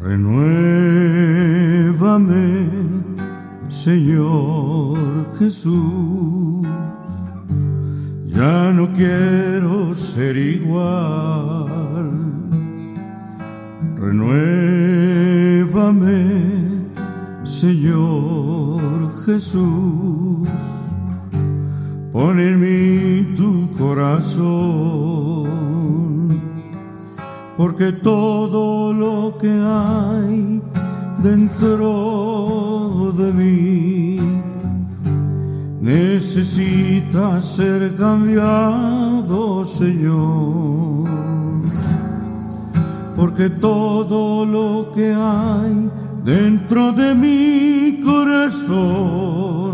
Renuévame, Señor Jesús, ya no quiero ser igual. Renuévame, Señor Jesús, pon en mí tu corazón, porque todo lo que hay dentro de mí necesita ser cambiado, Señor, porque todo lo que hay dentro de mi corazón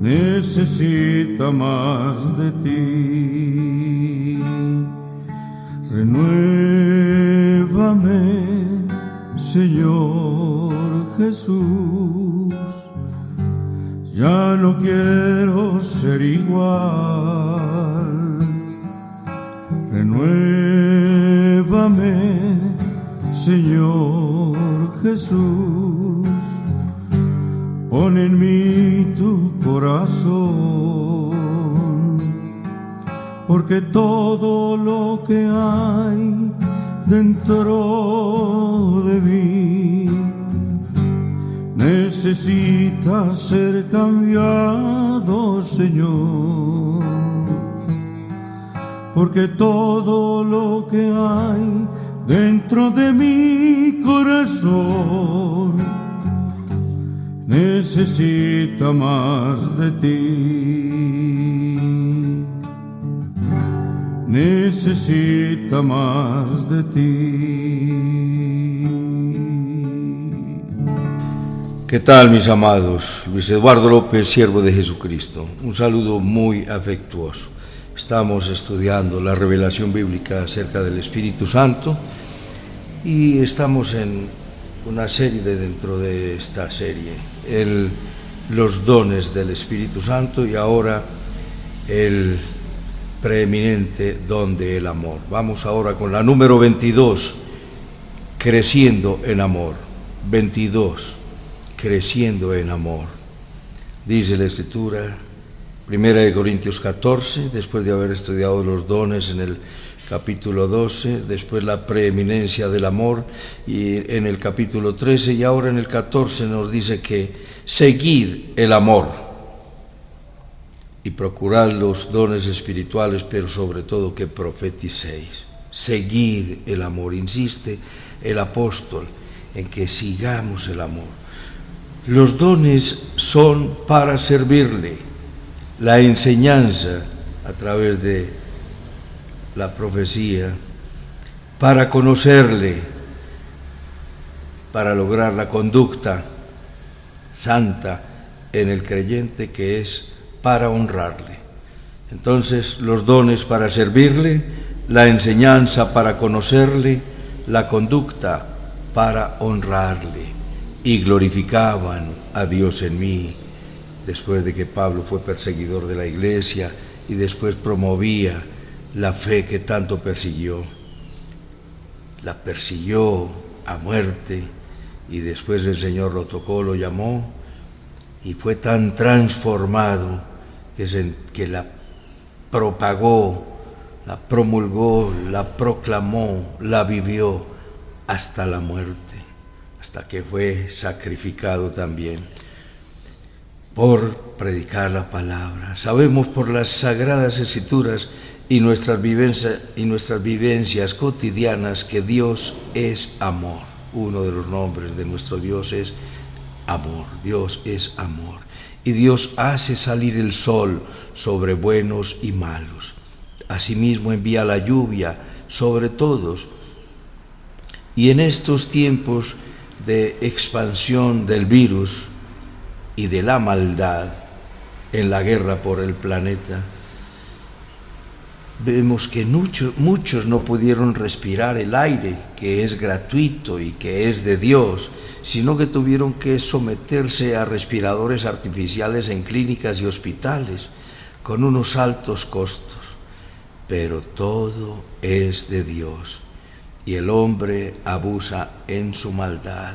necesita más de ti. Renuévame, Señor Jesús, ya no quiero ser igual. Renuévame, Señor Jesús, pon en mí tu corazón, porque todo lo que hay dentro de mí necesita ser cambiado, Señor, porque todo lo que hay dentro de mi corazón necesita más de ti, necesita más de ti. ¿Qué tal, mis amados? Luis Eduardo López, siervo de Jesucristo. Un saludo muy afectuoso. Estamos estudiando la revelación bíblica acerca del Espíritu Santo y estamos en una serie dentro de esta serie, los dones del Espíritu Santo, y ahora el preeminente don del amor. Vamos ahora con la número 22, creciendo en amor. 22, creciendo en amor. Dice la Escritura, 1 Corintios 14, después de haber estudiado los dones en el capítulo 12, después la preeminencia del amor, y en el capítulo 13, y ahora en el 14 nos dice que seguid el amor y procurad los dones espirituales, pero sobre todo que profeticéis. Seguid el amor, insiste el apóstol en que sigamos el amor. Los dones son para servirle. La enseñanza a través de la profecía, para conocerle, para lograr la conducta santa en el creyente, que es para honrarle. Entonces, los dones para servirle, la enseñanza para conocerle, la conducta para honrarle. Y glorificaban a Dios en mí. Después de que Pablo fue perseguidor de la iglesia y después promovía la fe que tanto persiguió, la persiguió a muerte, y después el Señor lo tocó, lo llamó, y fue tan transformado que la propagó, la promulgó, la proclamó, la vivió hasta la muerte, hasta que fue sacrificado también por predicar la palabra. Sabemos por las sagradas escrituras y nuestras vivencias cotidianas que Dios es amor. Uno de los nombres de nuestro Dios es amor. Dios es amor. Y Dios hace salir el sol sobre buenos y malos. Asimismo envía la lluvia sobre todos. Y en estos tiempos de expansión del virus y de la maldad en la guerra por el planeta, vemos que muchos no pudieron respirar el aire, que es gratuito y que es de Dios, sino que tuvieron que someterse a respiradores artificiales en clínicas y hospitales, con unos altos costos. Pero todo es de Dios. y el hombre abusa en su maldad.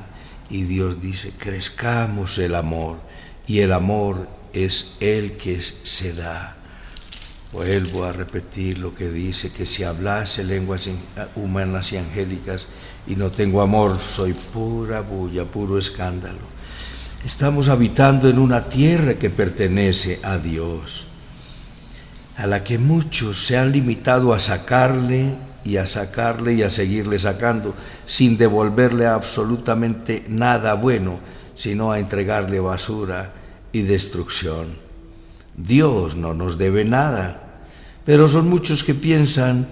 Y Dios dice, crezcamos el amor, y el amor es el que se da. Vuelvo a repetir lo que dice, que si hablase lenguas humanas y angélicas y no tengo amor, soy pura bulla, puro escándalo. Estamos habitando en una tierra que pertenece a Dios, a la que muchos se han limitado a sacarle y a seguirle sacando, sin devolverle absolutamente nada bueno, sino a entregarle basura y destrucción. Dios no nos debe nada, pero son muchos que piensan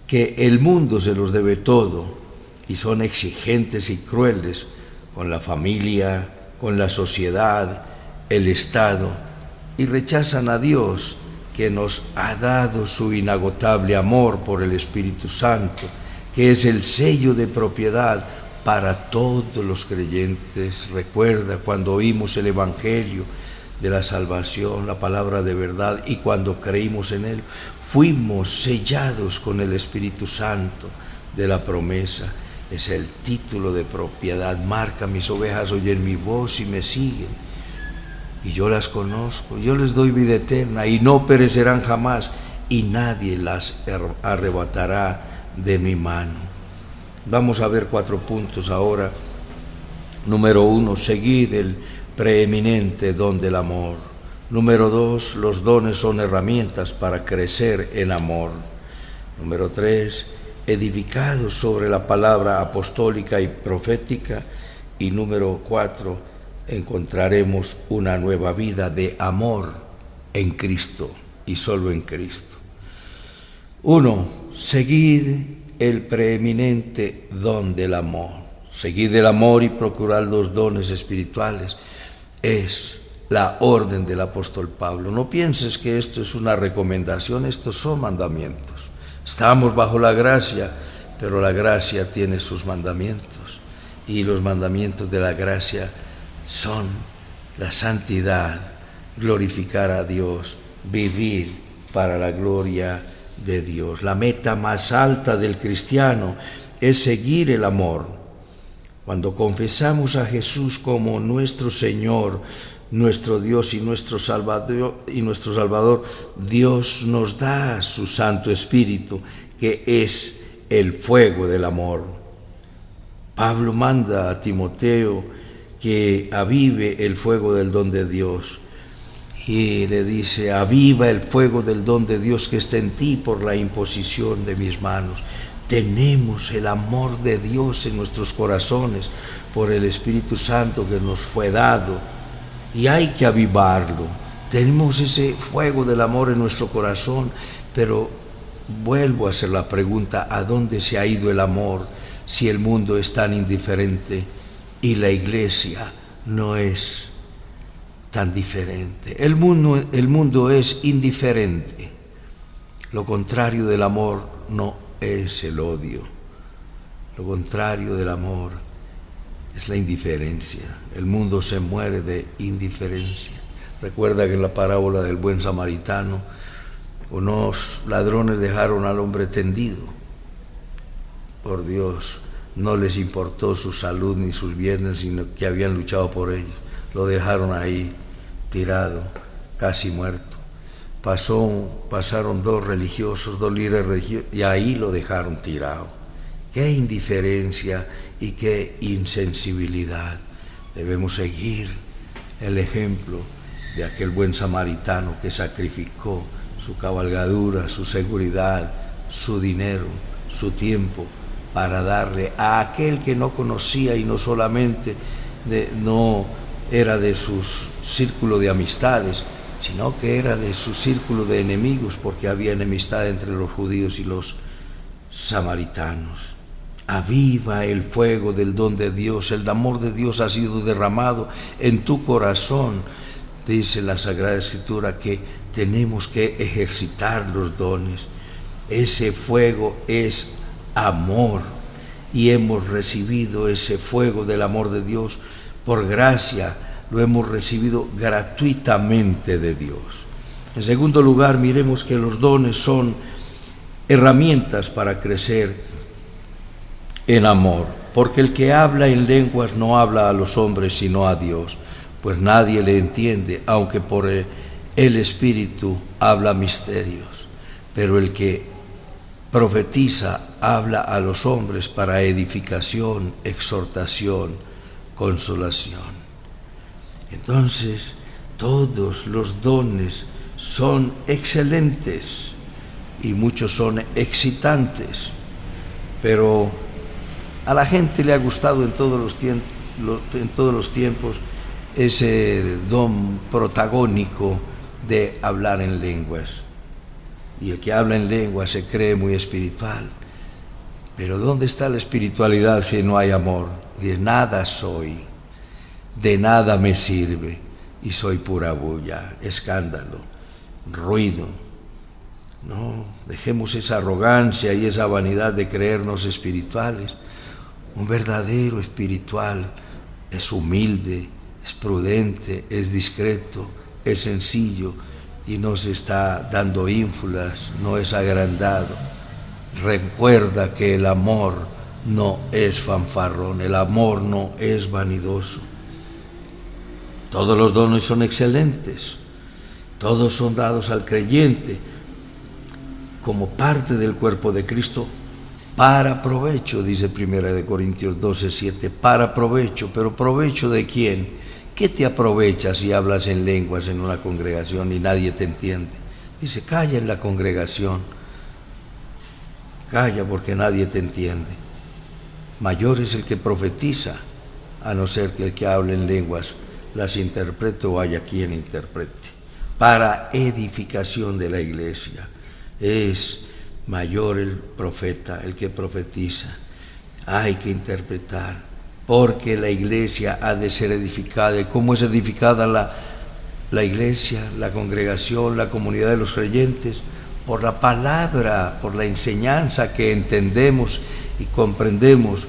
que el mundo se los debe todo y son exigentes y crueles con la familia, con la sociedad, el Estado, y rechazan a Dios, que nos ha dado su inagotable amor por el Espíritu Santo, que es el sello de propiedad para todos los creyentes. Recuerda cuando oímos el Evangelio de la salvación, la palabra de verdad, y cuando creímos en él, fuimos sellados con el Espíritu Santo de la promesa. Es el título de propiedad. Marca: mis ovejas oyen mi voz y me siguen, y yo las conozco, yo les doy vida eterna y no perecerán jamás, y nadie las arrebatará de mi mano. Vamos a ver 4 puntos ahora. Número 1, seguid el preeminente don del amor. Número 2, los dones son herramientas para crecer en amor. Número 3, edificados sobre la palabra apostólica y profética. Y número 4, encontraremos una nueva vida de amor en Cristo y solo en Cristo. 1. Seguid el preeminente don del amor. Seguid el amor y procurad los dones espirituales. Es la orden del apóstol Pablo. No pienses que esto es una recomendación, estos son mandamientos. Estamos bajo la gracia, pero la gracia tiene sus mandamientos, y los mandamientos de la gracia son la santidad, glorificar a Dios, vivir para la gloria de Dios. La meta más alta del cristiano es seguir el amor. Cuando confesamos a Jesús como nuestro Señor, nuestro Dios y nuestro Salvador, Dios nos da su Santo Espíritu, que es el fuego del amor. Pablo manda a Timoteo que avive el fuego del don de Dios, y le dice: aviva el fuego del don de Dios que está en ti por la imposición de mis manos. Tenemos el amor de Dios en nuestros corazones por el Espíritu Santo que nos fue dado, y hay que avivarlo. Tenemos ese fuego del amor en nuestro corazón, pero vuelvo a hacer la pregunta: ¿a dónde se ha ido el amor si el mundo es tan indiferente y la iglesia no es tan diferente? El mundo es indiferente. Lo contrario del amor no es el odio. Lo contrario del amor es la indiferencia. El mundo se muere de indiferencia. Recuerda que en la parábola del buen samaritano, unos ladrones dejaron al hombre tendido. Por Dios, no les importó su salud ni sus bienes, sino que habían luchado por ellos. Lo dejaron ahí tirado, casi muerto. Pasaron 2 religiosos, 2 líderes religiosos, y ahí lo dejaron tirado. Qué indiferencia y qué insensibilidad. Debemos seguir el ejemplo de aquel buen samaritano que sacrificó su cabalgadura, su seguridad, su dinero, su tiempo, para darle a aquel que no conocía, y no solamente no era de su círculo de amistades, sino que era de su círculo de enemigos, porque había enemistad entre los judíos y los samaritanos. Aviva el fuego del don de Dios. El amor de Dios ha sido derramado en tu corazón. Dice la Sagrada Escritura que tenemos que ejercitar los dones. Ese fuego es amor, y hemos recibido ese fuego del amor de Dios por gracia. Lo hemos recibido gratuitamente de Dios. En segundo lugar, miremos que los dones son herramientas para crecer en amor, porque el que habla en lenguas no habla a los hombres sino a Dios, pues nadie le entiende, aunque por el Espíritu habla misterios. Pero el que profetiza habla a los hombres para edificación, exhortación, consolación. Entonces, todos los dones son excelentes y muchos son excitantes, pero a la gente le ha gustado en todos los tiempos ese don protagónico de hablar en lenguas. Y el que habla en lenguas se cree muy espiritual. Pero ¿dónde está la espiritualidad si no hay amor? De nada soy, de nada me sirve, y soy pura bulla, escándalo, ruido. No, dejemos esa arrogancia y esa vanidad de creernos espirituales. Un verdadero espiritual es humilde, es prudente, es discreto, es sencillo y no se está dando ínfulas, no es agrandado. Recuerda que el amor no es fanfarrón, el amor no es vanidoso. Todos los dones son excelentes, todos son dados al creyente como parte del cuerpo de Cristo para provecho, dice 1 Corintios 12:7, para provecho. ¿Pero provecho de quién? ¿Qué te aprovecha si hablas en lenguas en una congregación y nadie te entiende? Dice, calla en la congregación, calla porque nadie te entiende. Mayor es el que profetiza, a no ser que el que hable en lenguas las interprete o haya quien interprete. Para edificación de la iglesia es mayor el profeta, el que profetiza. Hay que interpretar, porque la iglesia ha de ser edificada. ¿Y cómo es edificada la iglesia, la congregación, la comunidad de los creyentes? Por la palabra, por la enseñanza que entendemos y comprendemos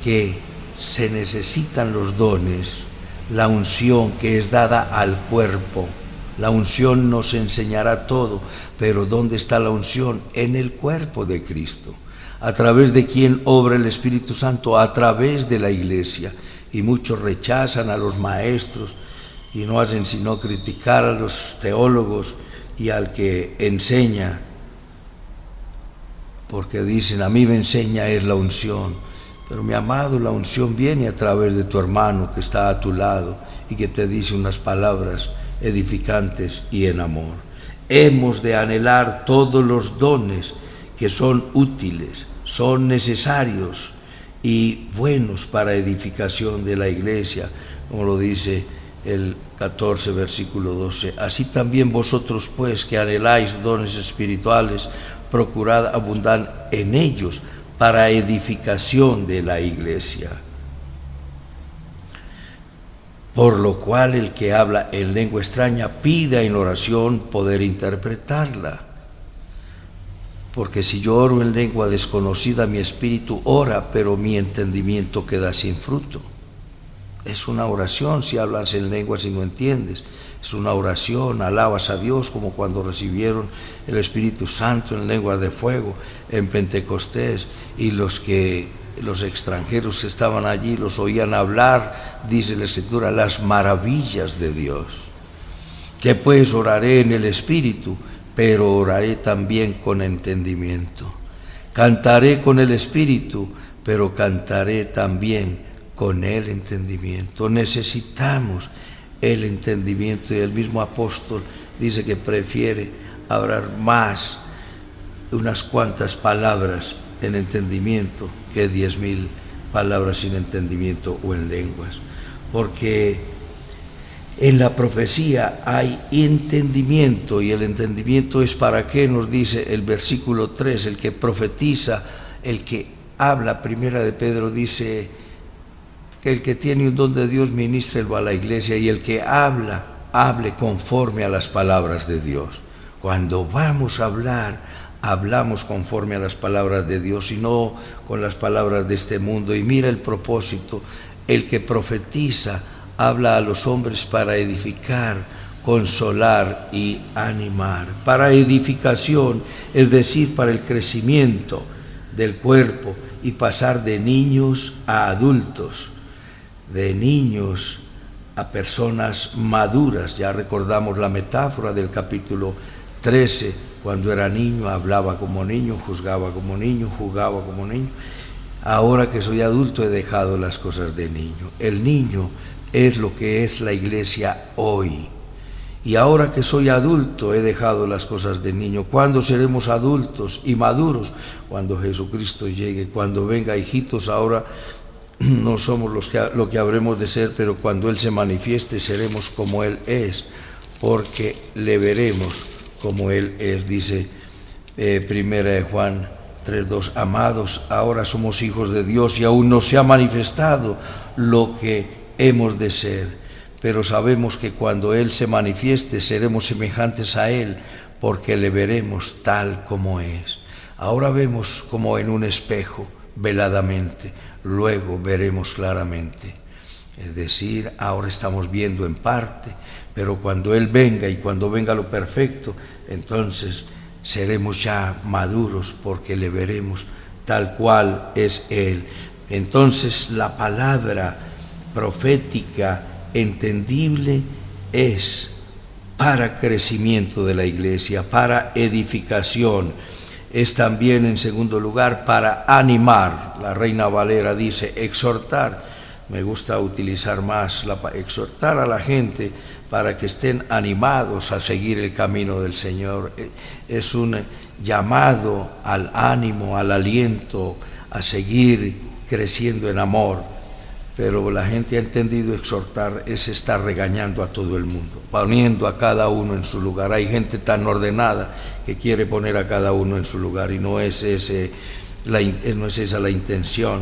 que se necesitan los dones, la unción que es dada al cuerpo. La unción nos enseñará todo, pero ¿dónde está la unción? En el cuerpo de Cristo, a través de quien obra el Espíritu Santo, a través de la iglesia. Y muchos rechazan a los maestros y no hacen sino criticar a los teólogos y al que enseña, porque dicen, a mí me enseña es la unción. Pero mi amado, la unción viene a través de tu hermano que está a tu lado y que te dice unas palabras edificantes y en amor. Hemos de anhelar todos los dones que son útiles, son necesarios y buenos para edificación de la iglesia, como lo dice el 14, versículo 12. Así también vosotros, pues, que anheláis dones espirituales, procurad abundar en ellos para edificación de la iglesia. Por lo cual el que habla en lengua extraña pida en oración poder interpretarla. Porque si yo oro en lengua desconocida, mi espíritu ora, pero mi entendimiento queda sin fruto. Es una oración si hablas en lenguas y no entiendes. Es una oración, alabas a Dios como cuando recibieron el Espíritu Santo en lengua de fuego en Pentecostés, y los extranjeros que estaban allí los oían hablar, dice la Escritura, las maravillas de Dios. Que pues oraré en el Espíritu, pero oraré también con entendimiento. Cantaré con el Espíritu, pero cantaré también con el entendimiento. Necesitamos el entendimiento, y el mismo apóstol dice que prefiere hablar más unas cuantas palabras en entendimiento que 10,000 palabras sin entendimiento o en lenguas, porque en la profecía hay entendimiento, y el entendimiento es para qué, nos dice el versículo 3, el que profetiza, el que habla. Primera de Pedro dice que el que tiene un don de Dios ministrelo a la iglesia, y el que habla, hable conforme a las palabras de Dios. Cuando vamos a hablar, hablamos conforme a las palabras de Dios y no con las palabras de este mundo. Y mira el propósito: el que profetiza habla a los hombres para edificar, consolar y animar. Para edificación, es decir, para el crecimiento del cuerpo y pasar de niños a adultos, de niños a personas maduras. Ya recordamos la metáfora del capítulo 13, cuando era niño hablaba como niño, juzgaba como niño, jugaba como niño. Ahora que soy adulto he dejado las cosas de niño. El niño es lo que es la iglesia hoy. Y ahora que soy adulto he dejado las cosas de niño. ¿Cuándo seremos adultos y maduros? Cuando Jesucristo llegue, cuando venga. Hijitos, ahora no somos lo que habremos de ser, pero cuando Él se manifieste seremos como Él es, porque le veremos como Él es. Dice Primera de Juan 3:2, amados, ahora somos hijos de Dios y aún no se ha manifestado lo que hemos de ser. Pero sabemos que cuando Él se manifieste seremos semejantes a Él, porque le veremos tal como es. Ahora vemos como en un espejo, veladamente, luego veremos claramente. Es decir, ahora estamos viendo en parte, pero cuando Él venga y cuando venga lo perfecto, entonces seremos ya maduros, porque le veremos tal cual es Él. Entonces la palabra profética entendible es para crecimiento de la iglesia, para edificación. Es también, en segundo lugar, para animar. La Reina Valera dice exhortar. Me gusta utilizar más exhortar a la gente para que estén animados a seguir el camino del Señor. Es un llamado al ánimo, al aliento, a seguir creciendo en amor. Pero la gente ha entendido exhortar es estar regañando a todo el mundo, poniendo a cada uno en su lugar. Hay gente tan ordenada que quiere poner a cada uno en su lugar, y no es esa la intención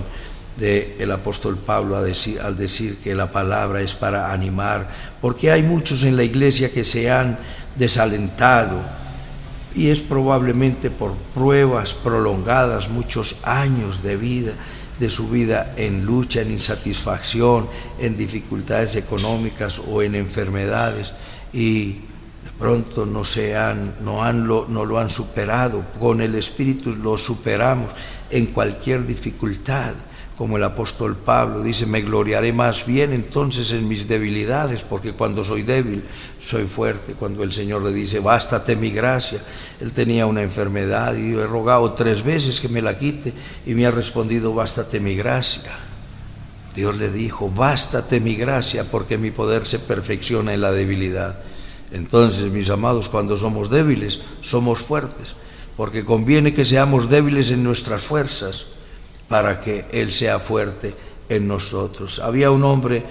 del apóstol Pablo al decir que la palabra es para animar, porque hay muchos en la iglesia que se han desalentado, y es probablemente por pruebas prolongadas, muchos años de su vida en lucha, en insatisfacción, en dificultades económicas o en enfermedades, y de pronto no lo han superado. Con el Espíritu lo superamos en cualquier dificultad. Como el apóstol Pablo dice, me gloriaré más bien entonces en mis debilidades, porque cuando soy débil soy fuerte. Cuando el Señor le dice, bástate mi gracia, él tenía una enfermedad y yo he rogado 3 veces que me la quite y me ha respondido, bástate mi gracia. Dios le dijo, bástate mi gracia, porque mi poder se perfecciona en la debilidad. Entonces, mis amados, cuando somos débiles somos fuertes, porque conviene que seamos débiles en nuestras fuerzas para que Él sea fuerte en nosotros. Había un hombre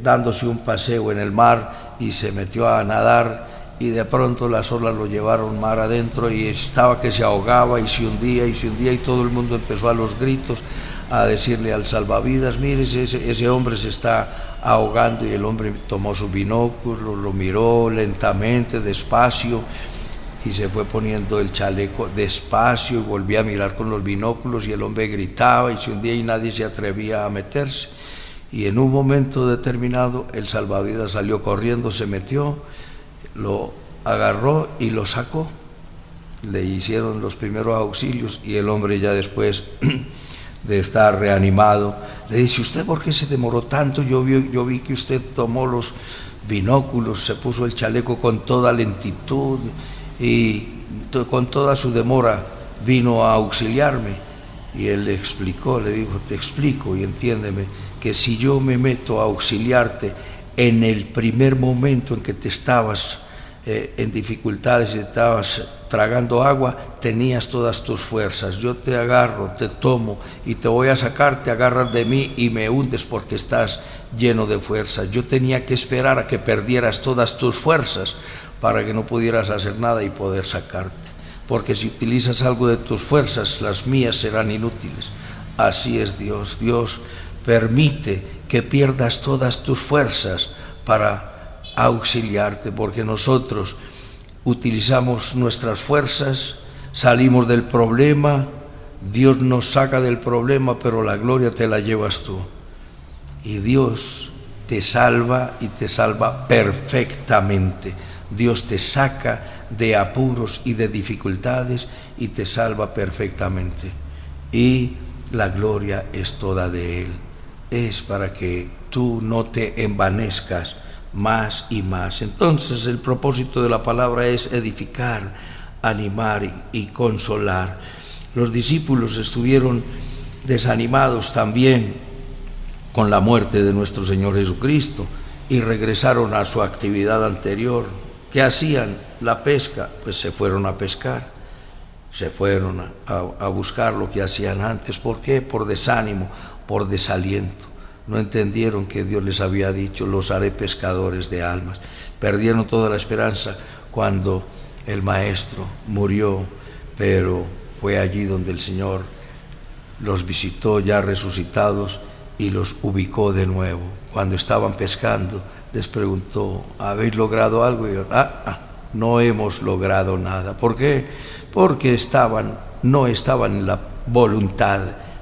dándose un paseo en el mar y se metió a nadar, y de pronto las olas lo llevaron mar adentro y estaba que se ahogaba y se hundía, y todo el mundo empezó a los gritos a decirle al salvavidas, mire, ese hombre se está ahogando. Y el hombre tomó su binóculo, lo miró lentamente, despacio, y se fue poniendo el chaleco despacio y volvía a mirar con los binóculos, y el hombre gritaba y se hundía y nadie se atrevía a meterse. Y en un momento determinado el salvavidas salió corriendo, se metió, lo agarró y lo sacó. Le hicieron los primeros auxilios, y el hombre, ya después de estar reanimado, le dice, ¿usted por qué se demoró tanto? Yo vi que usted tomó los binóculos, se puso el chaleco con toda lentitud y con toda su demora vino a auxiliarme. Y él le explicó, le dijo, te explico y entiéndeme, que si yo me meto a auxiliarte en el primer momento en que te estabas en dificultades y estabas tragando agua, tenías todas tus fuerzas. Yo te agarro, te tomo y te voy a sacar, te agarras de mí y me hundes porque estás lleno de fuerzas. Yo tenía que esperar a que perdieras todas tus fuerzas para que no pudieras hacer nada y poder sacarte, porque si utilizas algo de tus fuerzas, las mías serán inútiles. Así es Dios. Dios permite que pierdas todas tus fuerzas para auxiliarte, porque nosotros utilizamos nuestras fuerzas, salimos del problema, Dios nos saca del problema, pero la gloria te la llevas tú. Y Dios te salva, y te salva perfectamente. Dios te saca de apuros y de dificultades y te salva perfectamente. Y la gloria es toda de Él. Es para que tú no te envanezcas más y más. Entonces el propósito de la palabra es edificar, animar y consolar. Los discípulos estuvieron desanimados también con la muerte de nuestro Señor Jesucristo y regresaron a su actividad anterior. ¿Qué hacían? La pesca. Pues se fueron a pescar, se fueron a buscar lo que hacían antes. ¿Por qué? Por desánimo, por desaliento. No entendieron que Dios les había dicho: los haré pescadores de almas. Perdieron toda la esperanza cuando el Maestro murió, pero fue allí donde el Señor los visitó ya resucitados y los ubicó de nuevo. Cuando estaban pescando, les preguntó: ¿habéis logrado algo? Y yo, no hemos logrado nada. ¿Por qué? Porque no estaban en la voluntad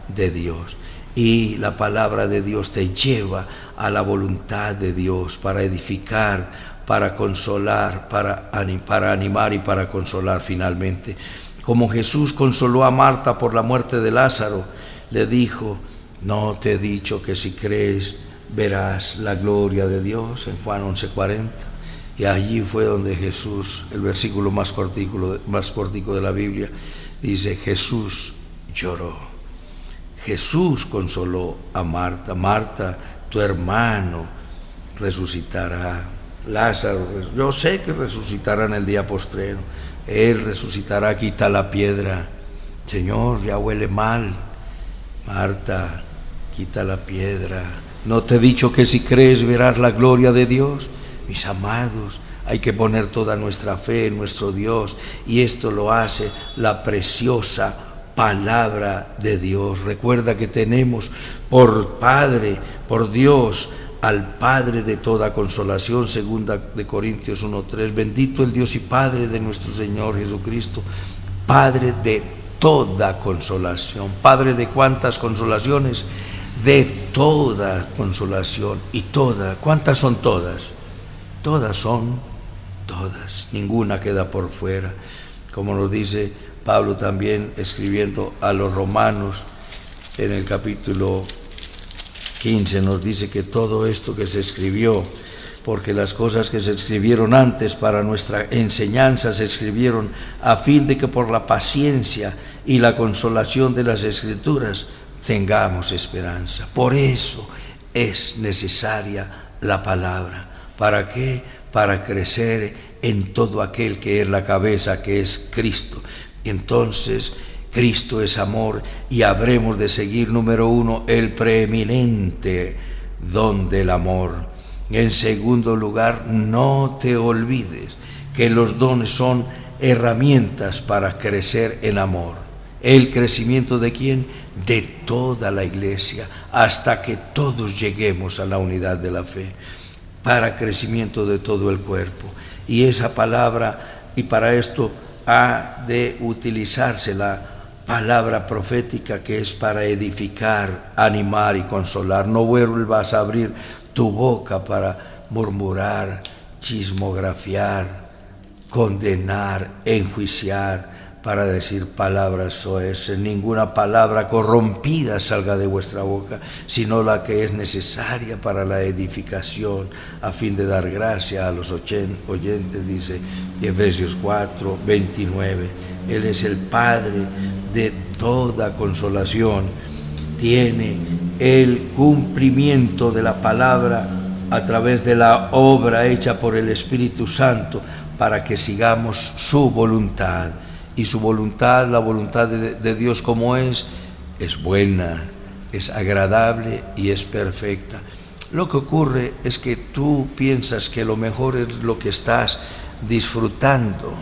de Dios. Y la palabra de Dios te lleva a la voluntad de Dios para edificar, para consolar, para animar y para consolar finalmente. Como Jesús consoló a Marta por la muerte de Lázaro, le dijo: no te he dicho que si crees verás la gloria de Dios, en Juan 11:40. Y allí fue donde Jesús, el versículo más cortico de la Biblia, dice: Jesús lloró. Jesús consoló a Marta: Marta, tu hermano resucitará. Lázaro, yo sé que resucitará en el día postrero. Él resucitará, quita la piedra. Señor, ya huele mal. Marta, quita la piedra. ¿No te he dicho que si crees verás la gloria de Dios? Mis amados, hay que poner toda nuestra fe en nuestro Dios, y esto lo hace la preciosa palabra de Dios. Recuerda que tenemos por Padre, por Dios, al Padre de toda consolación, 2 Corintios 1:3. Bendito el Dios y Padre de nuestro Señor Jesucristo, Padre de toda consolación. ¿Padre de cuántas consolaciones? De toda consolación. ¿Y toda? ¿Cuántas son todas? Todas son todas, ninguna queda por fuera. Como nos dice Pablo también escribiendo a los romanos en el capítulo 15, nos dice que todo esto que se escribió, porque las cosas que se escribieron antes para nuestra enseñanza se escribieron a fin de que por la paciencia y la consolación de las Escrituras tengamos esperanza. Por eso es necesaria la palabra. ¿Para qué? Para crecer en todo aquel que es la cabeza, que es Cristo. Entonces, Cristo es amor, y habremos de seguir, número 1, el preeminente don del amor. En segundo lugar, no te olvides que los dones son herramientas para crecer en amor. ¿El crecimiento de quién? De toda la iglesia, hasta que todos lleguemos a la unidad de la fe, para crecimiento de todo el cuerpo. Y esa palabra, y para esto ha de utilizarse la palabra profética, que es para edificar, animar y consolar. No vuelvas a abrir tu boca para murmurar, chismografiar, condenar, enjuiciar, para decir palabras soeces. Ninguna palabra corrompida salga de vuestra boca, sino la que es necesaria para la edificación, a fin de dar gracia a los oyentes, dice Efesios 4:29. Él es el Padre de toda consolación. Tiene el cumplimiento de la palabra a través de la obra hecha por el Espíritu Santo, para que sigamos su voluntad. Y su voluntad, la voluntad de Dios, como es buena, es agradable y es perfecta. Lo que ocurre es que tú piensas que lo mejor es lo que estás disfrutando,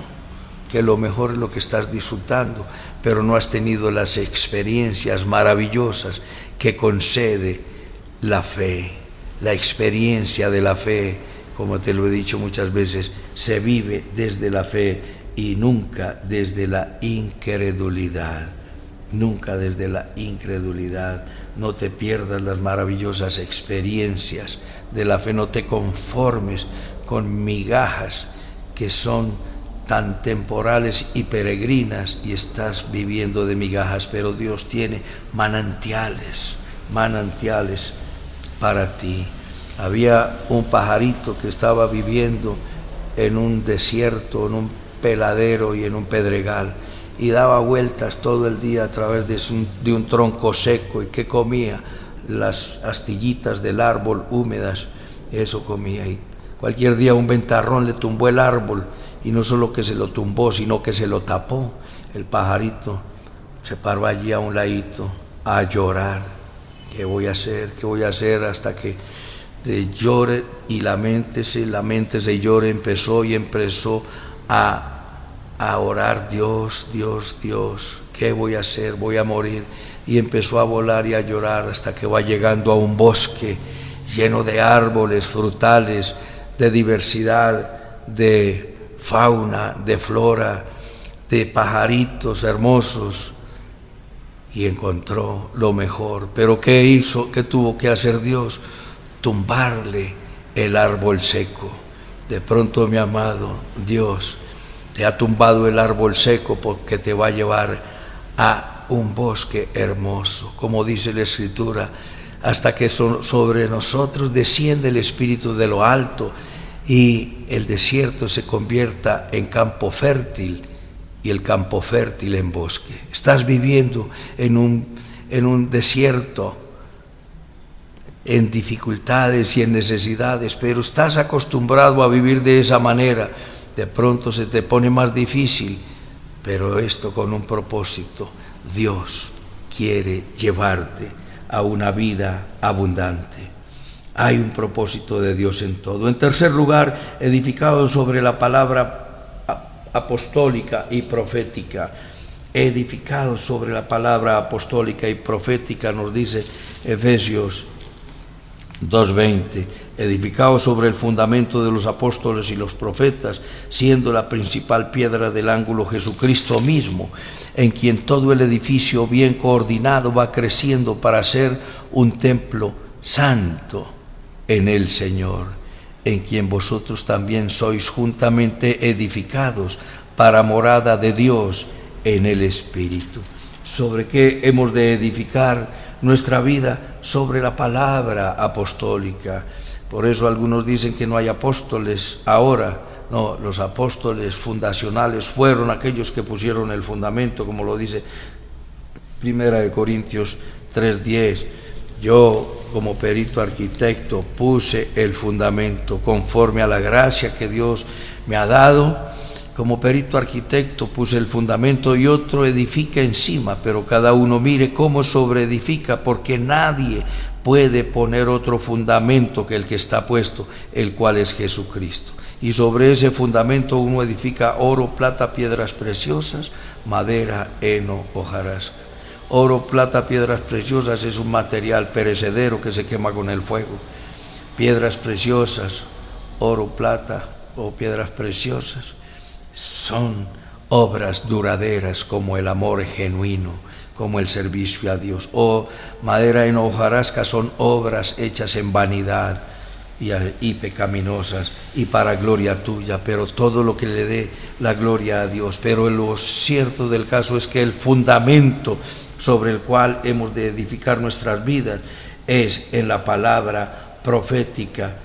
pero no has tenido las experiencias maravillosas que concede la fe. La experiencia de la fe, como te lo he dicho muchas veces, se vive desde la fe y nunca desde la incredulidad. Nunca desde la incredulidad. No te pierdas las maravillosas experiencias de la fe. No te conformes con migajas que son tan temporales y peregrinas y estás viviendo de migajas, pero Dios tiene manantiales para ti. Había un pajarito que estaba viviendo en un desierto, en un peladero y en un pedregal, y daba vueltas todo el día a través de un tronco seco. ¿Y qué comía? Las astillitas del árbol húmedas, eso comía. Y cualquier día un ventarrón le tumbó el árbol, y no solo que se lo tumbó, sino que se lo tapó. El pajarito se paró allí a un ladito a llorar. ¿Qué voy a hacer? ¿Qué voy a hacer? Hasta que llore y laméntese y llore, empezó a orar: Dios, ¿qué voy a hacer? Voy a morir. Y empezó a volar y a llorar hasta que va llegando a un bosque lleno de árboles frutales, de diversidad, de fauna, de flora, de pajaritos hermosos, y encontró lo mejor. Pero ¿qué hizo? ¿Qué tuvo que hacer Dios? Tumbarle el árbol seco. De pronto, mi amado, Dios te ha tumbado el árbol seco porque te va a llevar a un bosque hermoso, como dice la Escritura, hasta que sobre nosotros desciende el Espíritu de lo alto y el desierto se convierta en campo fértil y el campo fértil en bosque. Estás viviendo en un desierto, en dificultades y en necesidades, pero estás acostumbrado a vivir de esa manera. De pronto se te pone más difícil, pero esto con un propósito. Dios quiere llevarte a una vida abundante. Hay un propósito de Dios en todo. En tercer lugar, edificado sobre la palabra apostólica y profética. Edificado sobre la palabra apostólica y profética, nos dice Efesios 2:20, edificado sobre el fundamento de los apóstoles y los profetas, siendo la principal piedra del ángulo Jesucristo mismo, en quien todo el edificio bien coordinado va creciendo para ser un templo santo en el Señor, en quien vosotros también sois juntamente edificados para morada de Dios en el Espíritu. ¿Sobre qué hemos de edificar nuestra vida? Sobre la palabra apostólica. Por eso algunos dicen que no hay apóstoles ahora. No, los apóstoles fundacionales fueron aquellos que pusieron el fundamento, como lo dice 1 Corintios 3:10. Yo, como perito arquitecto, puse el fundamento conforme a la gracia que Dios me ha dado. Como perito arquitecto puse el fundamento y otro edifica encima, pero cada uno mire cómo sobreedifica, porque nadie puede poner otro fundamento que el que está puesto, el cual es Jesucristo. Y sobre ese fundamento uno edifica oro, plata, piedras preciosas, madera, heno, hojarasca. Oro, plata, piedras preciosas es un material perecedero que se quema con el fuego. Piedras preciosas, oro, plata o piedras preciosas, son obras duraderas como el amor genuino, como el servicio a Dios. O madera en hojarasca son obras hechas en vanidad y pecaminosas y para gloria tuya, pero todo lo que le dé la gloria a Dios. Pero lo cierto del caso es que el fundamento sobre el cual hemos de edificar nuestras vidas es en la palabra profética,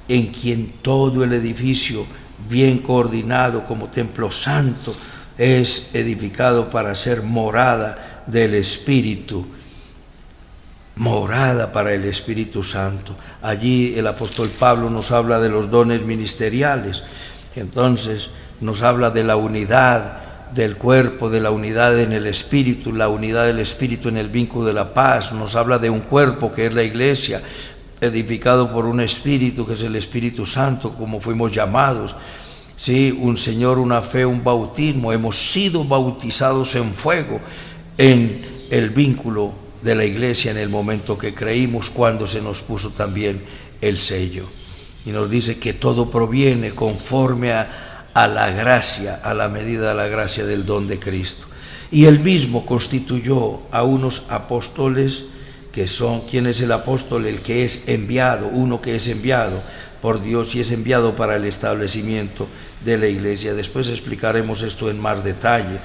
en quien todo el edificio bien coordinado como templo santo es edificado para ser morada del Espíritu, morada para el Espíritu Santo. Allí el apóstol Pablo nos habla de los dones ministeriales, entonces nos habla de la unidad del cuerpo, de la unidad en el Espíritu, la unidad del Espíritu en el vínculo de la paz. Nos habla de un cuerpo que es la iglesia, edificado por un Espíritu que es el Espíritu Santo, como fuimos llamados. Sí, un Señor, una fe, un bautismo. Hemos sido bautizados en fuego en el vínculo de la iglesia en el momento que creímos, cuando se nos puso también el sello. Y nos dice que todo proviene conforme a la gracia, a la medida de la gracia del don de Cristo. Y él mismo constituyó a unos apóstoles, que son, ¿quién es el apóstol? El que es enviado, uno que es enviado, por Dios y es enviado para el establecimiento de la iglesia. Después explicaremos esto en más detalle.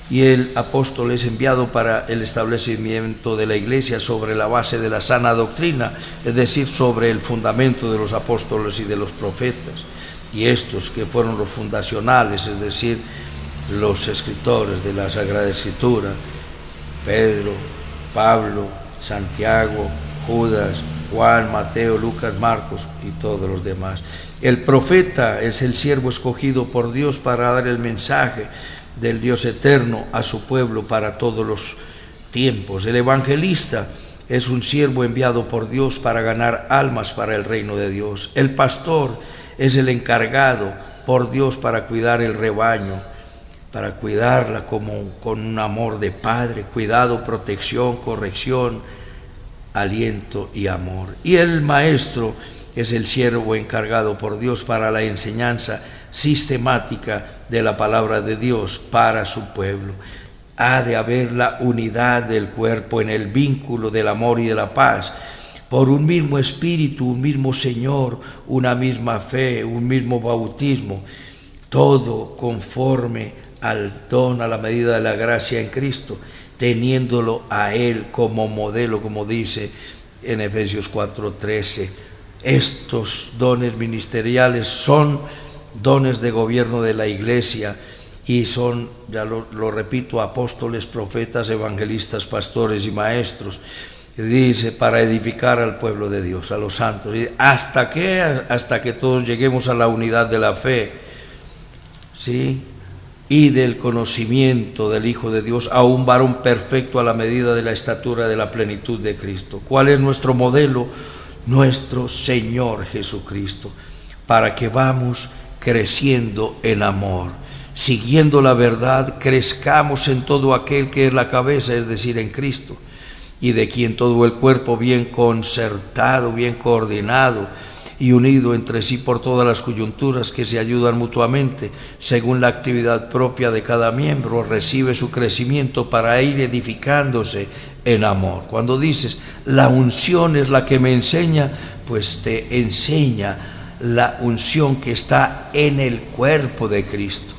Y el apóstol es enviado para el establecimiento de la iglesia sobre la base de la sana doctrina, es decir, sobre el fundamento de los apóstoles y de los profetas. Y estos que fueron los fundacionales, es decir, los escritores de la Sagrada Escritura, Pedro, Pablo, Santiago, Judas, Juan, Mateo, Lucas, Marcos y todos los demás. El profeta es el siervo escogido por Dios para dar el mensaje del Dios eterno a su pueblo para todos los tiempos. El evangelista es un siervo enviado por Dios para ganar almas para el reino de Dios. El pastor es el encargado por Dios para cuidar el rebaño, para cuidarla con un amor de padre, cuidado, protección, corrección, aliento y amor. Y el maestro es el siervo encargado por Dios para la enseñanza sistemática de la palabra de Dios para su pueblo. Ha de haber la unidad del cuerpo en el vínculo del amor y de la paz, por un mismo espíritu, un mismo Señor, una misma fe, un mismo bautismo, todo conforme al don, a la medida de la gracia en Cristo, teniéndolo a Él como modelo, como dice en Efesios 4:13. Estos dones ministeriales son dones de gobierno de la iglesia y son, ya lo repito, apóstoles, profetas, evangelistas, pastores y maestros. Dice, para edificar al pueblo de Dios, a los santos. ¿Hasta qué? Hasta que todos lleguemos a la unidad de la fe, ¿sí?, y del conocimiento del Hijo de Dios, a un varón perfecto a la medida de la estatura de la plenitud de Cristo. ¿Cuál es nuestro modelo? Nuestro Señor Jesucristo, para que vamos creciendo en amor, siguiendo la verdad, crezcamos en todo aquel que es la cabeza, es decir, en Cristo, y de quien todo el cuerpo bien concertado, bien coordinado y unido entre sí por todas las coyunturas que se ayudan mutuamente, según la actividad propia de cada miembro, recibe su crecimiento para ir edificándose en amor. Cuando dices, la unción es la que me enseña, pues te enseña la unción que está en el cuerpo de Cristo.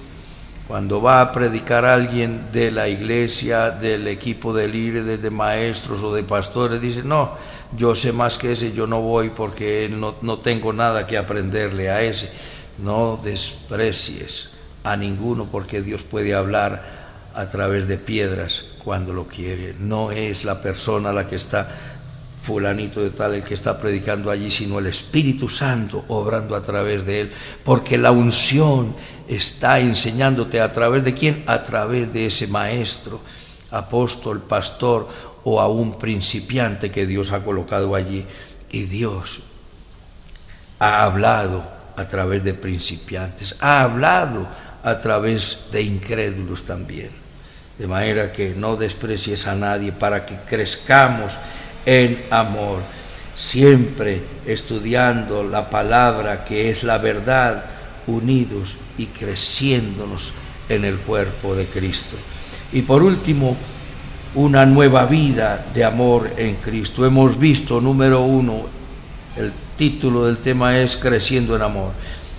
Cuando va a predicar a alguien de la iglesia, del equipo de líderes, de maestros o de pastores, dice, no, yo sé más que ese, yo no voy porque no tengo nada que aprenderle a ese. No desprecies a ninguno, porque Dios puede hablar a través de piedras cuando lo quiere. No es la persona la que está, fulanito de tal, el que está predicando allí, sino el Espíritu Santo obrando a través de él, porque la unción está enseñándote a través de quién, a través de ese maestro, apóstol, pastor o a un principiante que Dios ha colocado allí. Y Dios ha hablado a través de principiantes, ha hablado a través de incrédulos también, de manera que no desprecies a nadie, para que crezcamos en amor, siempre estudiando la palabra que es la verdad, unidos y creciéndonos en el cuerpo de Cristo. Y por último, una nueva vida de amor en Cristo. Hemos visto, número 1, el título del tema es Creciendo en amor.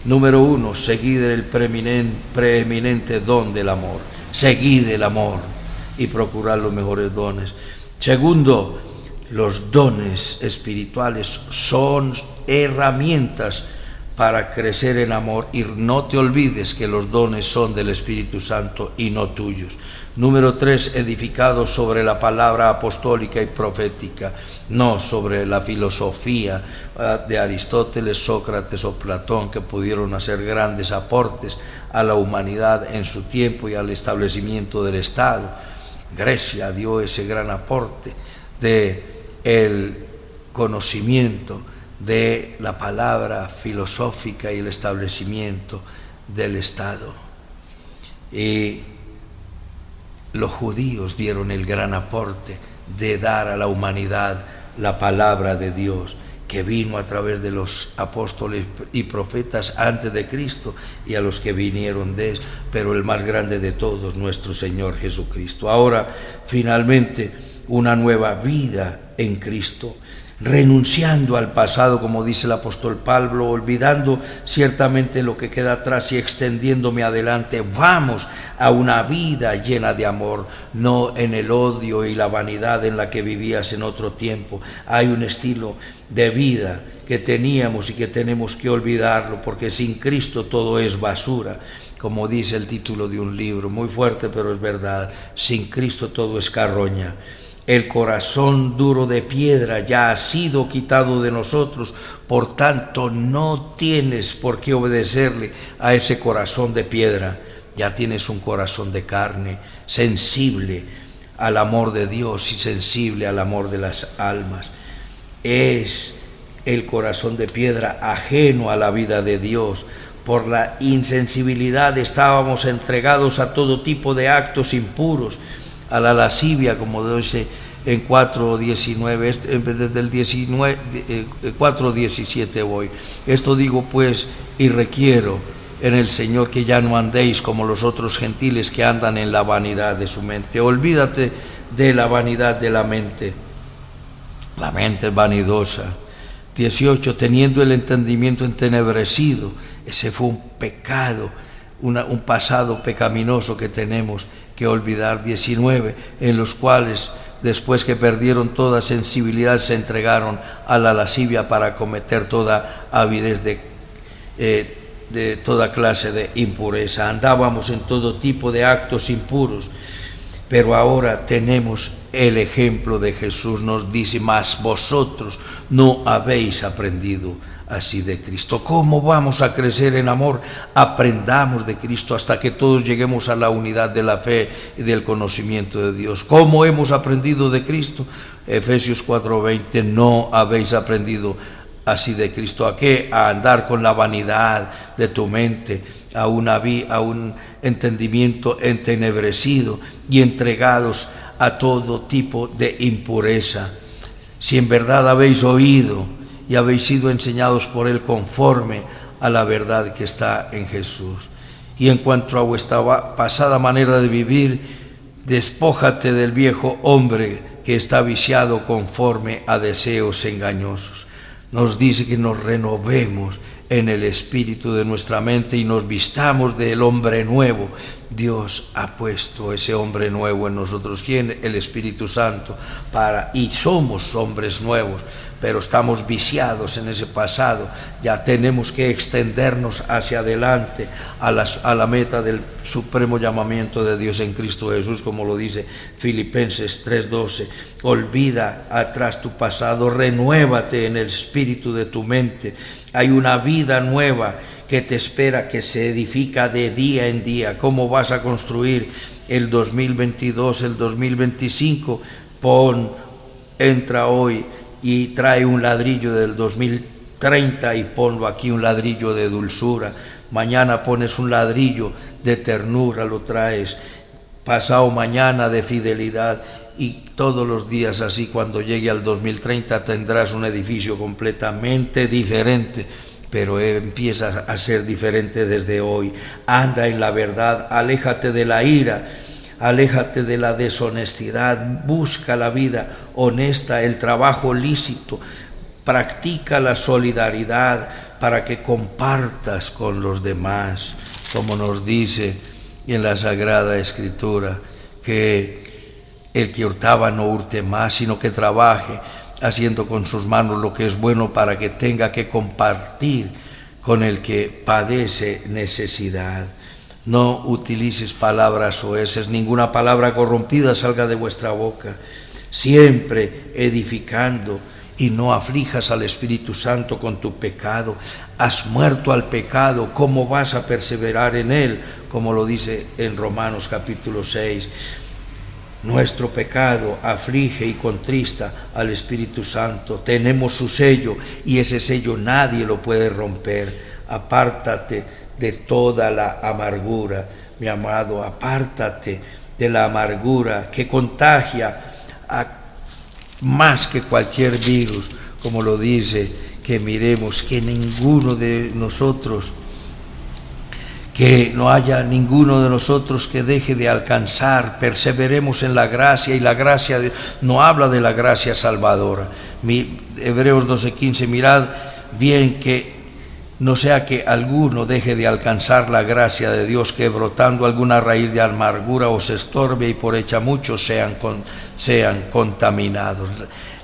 Número 1, seguid el preeminente don del amor. Seguid el amor y procurad los mejores dones. Segundo, los dones espirituales son herramientas para crecer en amor, y no te olvides que los dones son del Espíritu Santo y no tuyos. Número 3, edificados sobre la palabra apostólica y profética, no sobre la filosofía de Aristóteles, Sócrates o Platón, que pudieron hacer grandes aportes a la humanidad en su tiempo y al establecimiento del Estado. Grecia dio ese gran aporte de el conocimiento de la palabra filosófica y el establecimiento del Estado. Y los judíos dieron el gran aporte de dar a la humanidad la palabra de Dios, que vino a través de los apóstoles y profetas antes de Cristo y a los que vinieron de él, pero el más grande de todos, nuestro Señor Jesucristo. Ahora, finalmente, una nueva vida en Cristo. renunciando al pasado, como dice el apóstol Pablo, olvidando ciertamente lo que queda atrás y extendiéndome adelante. Vamos a una vida llena de amor, no en el odio y la vanidad en la que vivías en otro tiempo. Hay un estilo de vida que teníamos y que tenemos que olvidarlo, porque sin Cristo todo es basura, como dice el título de un libro, muy fuerte pero es verdad. Sin Cristo todo es carroña. El corazón duro de piedra ya ha sido quitado de nosotros, por tanto no tienes por qué obedecerle a ese corazón de piedra. Ya tienes un corazón de carne, sensible al amor de Dios y sensible al amor de las almas. Es el corazón de piedra ajeno a la vida de Dios. Por la insensibilidad estábamos entregados a todo tipo de actos impuros, a la lascivia, como dice en 4:19, desde el 4:17 voy. Esto digo pues y requiero en el Señor que ya no andéis como los otros gentiles que andan en la vanidad de su mente. Olvídate de la vanidad de la mente. La mente es vanidosa. 18, teniendo el entendimiento entenebrecido. Ese fue un pecado, un pasado pecaminoso que tenemos que olvidar. 19, en los cuales después que perdieron toda sensibilidad se entregaron a la lascivia para cometer toda avidez de toda clase de impureza. Andábamos en todo tipo de actos impuros, pero ahora tenemos el ejemplo de Jesús. Nos dice, mas vosotros no habéis aprendido así de Cristo. ¿Cómo vamos a crecer en amor? Aprendamos de Cristo hasta que todos lleguemos a la unidad de la fe y del conocimiento de Dios. ¿Cómo hemos aprendido de Cristo? Efesios 4:20, no habéis aprendido así de Cristo. ¿A qué? A andar con la vanidad de tu mente, a un entendimiento entenebrecido y entregados a todo tipo de impureza. Si en verdad habéis oído y habéis sido enseñados por Él conforme a la verdad que está en Jesús. Y en cuanto a vuestra pasada manera de vivir, despójate del viejo hombre que está viciado conforme a deseos engañosos. Nos dice que nos renovemos en el espíritu de nuestra mente y nos vistamos del hombre nuevo. Dios ha puesto ese hombre nuevo en nosotros. ¿Quién? El Espíritu Santo. Y somos hombres nuevos, pero estamos viciados en ese pasado. Ya tenemos que extendernos hacia adelante a la meta del supremo llamamiento de Dios en Cristo Jesús, como lo dice Filipenses 3:12. Olvida atrás tu pasado, renuévate en el espíritu de tu mente. Hay una vida nueva que te espera, que se edifica de día en día. ¿Cómo vas a construir el 2022, el 2025? Entra hoy y trae un ladrillo del 2030 y ponlo aquí, un ladrillo de dulzura. Mañana pones un ladrillo de ternura, lo traes. Pasado mañana de fidelidad. Y todos los días así, cuando llegue al 2030 tendrás un edificio completamente diferente, pero empieza a ser diferente desde hoy. Anda en la verdad, aléjate de la ira, aléjate de la deshonestidad, busca la vida honesta, el trabajo lícito, practica la solidaridad para que compartas con los demás, como nos dice en la Sagrada Escritura, que el que hurtaba no hurte más, sino que trabaje haciendo con sus manos lo que es bueno para que tenga que compartir con el que padece necesidad. No utilices palabras soeces, ninguna palabra corrompida salga de vuestra boca, siempre edificando, y no aflijas al Espíritu Santo con tu pecado. Has muerto al pecado, ¿cómo vas a perseverar en él? Como lo dice en Romanos capítulo 6. Nuestro pecado aflige y contrista al Espíritu Santo. Tenemos su sello y ese sello nadie lo puede romper. Apártate de toda la amargura, mi amado, apártate de la amargura que contagia más que cualquier virus, como lo dice, que miremos que ninguno de nosotros que no haya ninguno de nosotros que deje de alcanzar, perseveremos en la gracia, y la gracia no habla de la gracia salvadora. Hebreos 12:15, mirad bien que no sea que alguno deje de alcanzar la gracia de Dios, que brotando alguna raíz de amargura os estorbe y por hecha muchos sean contaminados.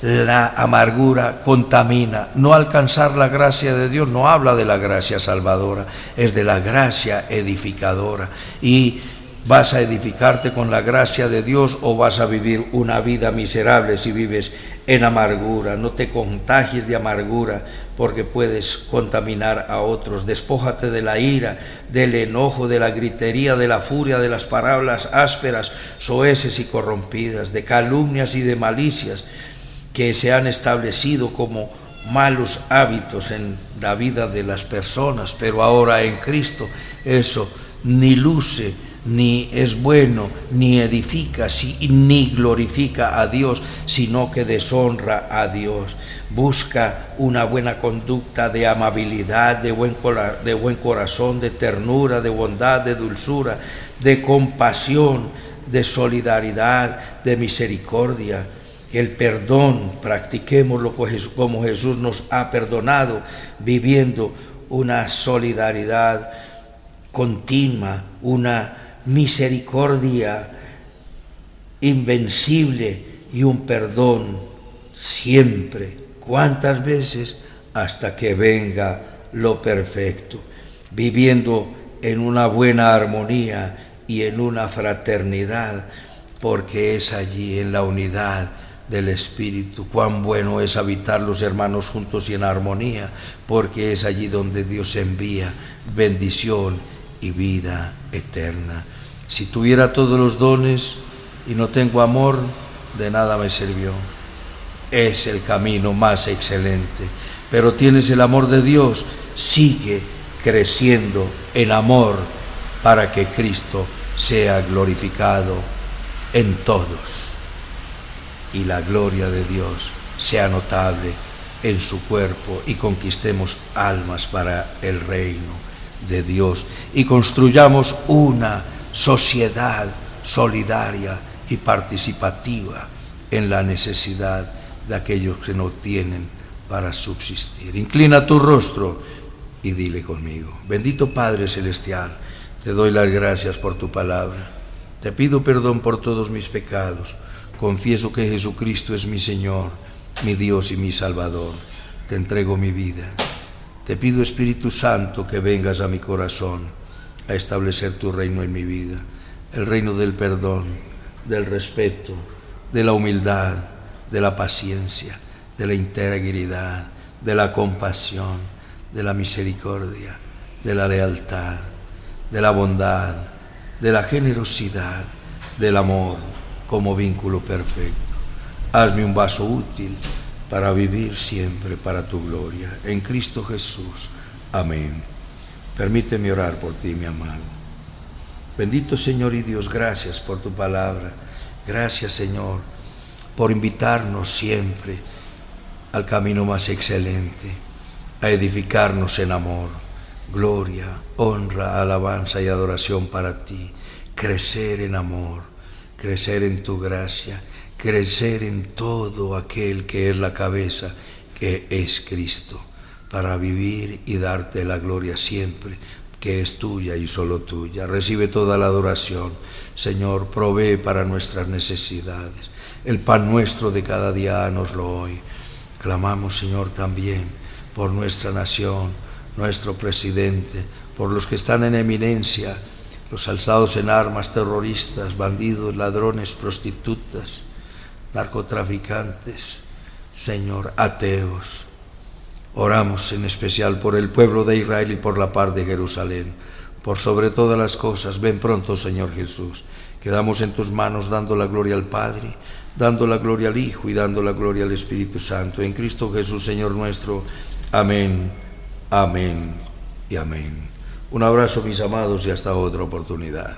La amargura contamina. No alcanzar la gracia de Dios no habla de la gracia salvadora, es de la gracia edificadora. Y ¿vas a edificarte con la gracia de Dios o vas a vivir una vida miserable si vives en amargura? No te contagies de amargura, porque puedes contaminar a otros. Despójate de la ira, del enojo, de la gritería, de la furia, de las palabras ásperas, soeces y corrompidas, de calumnias y de malicias que se han establecido como malos hábitos en la vida de las personas, pero ahora en Cristo eso ni luce, ni es bueno, ni edifica, ni glorifica a Dios, sino que deshonra a Dios. Busca una buena conducta de amabilidad, de buen corazón, de ternura, de bondad, de dulzura, de compasión, de solidaridad, de misericordia. El perdón, practiquémoslo como Jesús nos ha perdonado, viviendo una solidaridad continua, una misericordia invencible y un perdón siempre. ¿Cuántas veces? Hasta que venga lo perfecto, viviendo en una buena armonía y en una fraternidad, porque es allí en la unidad del Espíritu. Cuán bueno es habitar los hermanos juntos y en armonía, porque es allí donde Dios envía bendición y vida eterna. Si tuviera todos los dones y no tengo amor, de nada me sirvió. Es el camino más excelente. Pero tienes el amor de Dios, sigue creciendo en amor para que Cristo sea glorificado en todos y la gloria de Dios sea notable en su cuerpo, y conquistemos almas para el reino de Dios y construyamos una sociedad solidaria y participativa en la necesidad de aquellos que no tienen para subsistir. Inclina tu rostro y dile conmigo: bendito Padre Celestial, te doy las gracias por tu palabra. Te pido perdón por todos mis pecados. Confieso que Jesucristo es mi Señor, mi Dios y mi Salvador. Te entrego mi vida. Te pido, Espíritu Santo, que vengas a mi corazón a establecer tu reino en mi vida. El reino del perdón, del respeto, de la humildad, de la paciencia, de la integridad, de la compasión, de la misericordia, de la lealtad, de la bondad, de la generosidad, del amor como vínculo perfecto. Hazme un vaso útil para vivir siempre para tu gloria. En Cristo Jesús. Amén. Permíteme orar por ti, mi amado. Bendito Señor y Dios, gracias por tu palabra. Gracias, Señor, por invitarnos siempre al camino más excelente, a edificarnos en amor. Gloria, honra, alabanza y adoración para ti. Crecer en amor, crecer en tu gracia, crecer en todo aquel que es la cabeza, que es Cristo, para vivir y darte la gloria siempre, que es tuya y solo tuya. Recibe toda la adoración. Señor, provee para nuestras necesidades. El pan nuestro de cada día dánoslo hoy. Clamamos, Señor, también por nuestra nación, nuestro presidente, por los que están en eminencia, los alzados en armas, terroristas, bandidos, ladrones, prostitutas, narcotraficantes, Señor, ateos. Oramos en especial por el pueblo de Israel y por la paz de Jerusalén. Por sobre todas las cosas, ven pronto, Señor Jesús. Quedamos en tus manos dando la gloria al Padre, dando la gloria al Hijo y dando la gloria al Espíritu Santo. En Cristo Jesús, Señor nuestro. Amén, amén y amén. Un abrazo, mis amados, y hasta otra oportunidad.